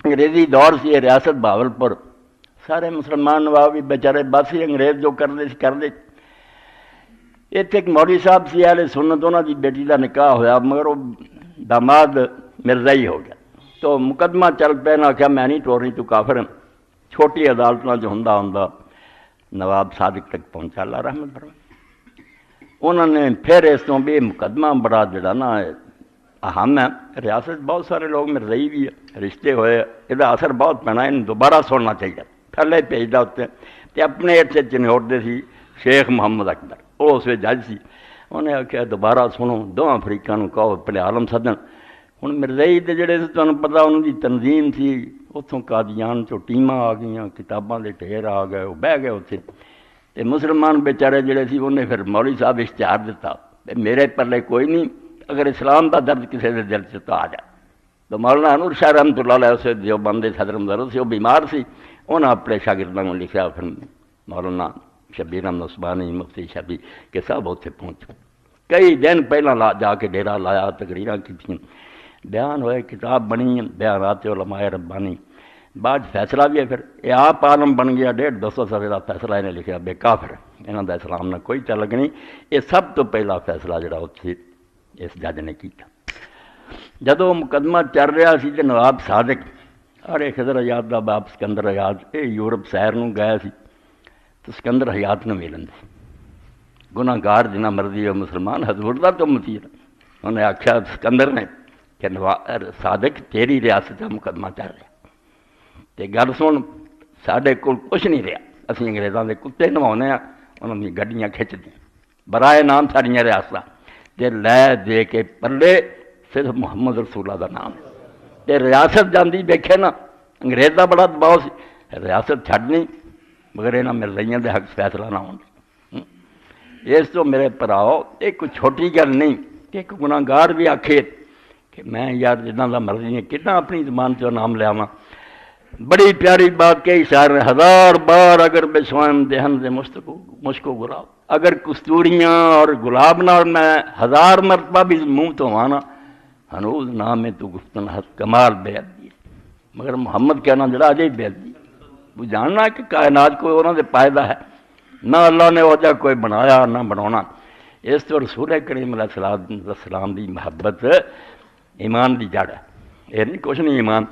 انگریزی دور سی ریاست بہاولپور، سارے مسلمان نواب بھی بیچارے بس ہی انگریز جو کرتے اتنے ایک مولوی صاحب سی اہل سنت، انہوں کی بیٹی کا نکاح ہوا مگر وہ داماد مرزائی ہو گیا، تو مقدمہ چل پیا، نہ آخیا میں نہیں ٹورنی تو کافر، چھوٹی عدالتوں جو ہوں نواب صادق تک پہنچا، اللہ رحمت فرمائے۔ انہوں نے پھر اس تو بھی مقدمہ بڑا جڑا نا اہم ہے، ریاست بہت سارے لوگ مرزائی بھی ہے، رشتے ہوئے، یہ اثر بہت پینا، انہیں دوبارہ سننا چاہیے، تھلے بھیجتا اتنے تے اپنے اتنے چنہوڑتے سی شیخ محمد اکبر، وہ اس جج سی، انہیں آخیا دوبارہ سنو، دونوں افریقہ کہو اپنے عالم سدن۔ ہوں مرزائی کے جڑے تمہیں پتا انہوں کی تنظیم سی، اتوں قادیان چو ٹیماں آ گئی، کتاباں کے ڈھیر آ گئے، وہ بہ گئے اتنے، تے مسلمان بیچارے جڑے سی انہیں پھر مولوی صاحب اشتہار دیتا میرے پلے کوئی نہیں، اگر اسلام کا درد کسی کے دل سے تو آ جائے، تو مولانا انور شاہ رحمۃ اللہ علیہ اسے جو بندے صدر مدرس سے وہ بیمار سی، انہوں اپنے شاگردوں کو لکھا، پھر مولانا شبیر احمد عثمانی مفتی شبیر کہ صاحب اتنے پہنچو، کئی دن پہلا جا کے ڈیرا لایا، تقریراں کی، بیان ہوئے، کتاب بنی بیانات علماء ربانی، بعد فیصلہ بھی ہے، پھر یہ آپ عالم بن گیا، 150 صفحے کا فیصلہ انہیں لکھا بے کافر، انہوں کا اسلام نہ کوئی تعلق نہیں، یہ سب تو پہلا فیصلہ جڑا اتنے اس جج نے کیتا۔ جدو مقدمہ چل رہا سی تو نواب صادق ارے خضر حیات کا باپ سکندر حیات یہ یورپ سیر نو گیا سی، تو سکندر حیات نو ملن دے، گناہ گار جنہ مرضی ہو مسلمان حضور دا تو متی، انہیں آخیا سکندر نے کہ صادق تیری ریاست کا مقدمہ چل رہا، تے گل سن ساڈے کول کچھ نہیں رہا، اسی انگریزاں دے کتے نواؤنے ہاں، انہوں نے گڈیاں کھچ دیں برائے نام ساڑیاں ریاستاں تے لے دے کے پلے صرف محمد رسول اللہ دا نام تے ریاست جاندی دیکھے نا، انگریز دا بڑا دباؤ سی، ریاست چھڈنی مگر یہاں مرزائیاں دے حق فیصلہ نہ ہونا۔ اس تو میرے پراؤ ایک کوئی چھوٹی گل نہیں کہ ایک گناہ گار بھی آکھے کہ میں یار جنہاں دا مرضی ہے کتنا اپنی زبان چو نام لیا، بڑی پیاری بات کہی شاعر نے، 1000 بار اگر بسوائم دہن دے مشک و گلاب، اگر کستوریاں اور گلاب نال میں 1000 مرتبہ بھی منہ تو آنا، ہنوز نام تو گفتن حس کمال بے ادبی، مگر محمد کہنا جڑا اجے بے ادبی، وہ جاننا کہ کائنات کوئی انہوں نے پائدہ ہے، نہ اللہ نے وہ جا کوئی بنایا نہ بنانا۔ اس تو رسول کریم علیہ السلام دی محبت ایمان دی جڑ ہے، یہ نہیں کچھ نہیں ایمان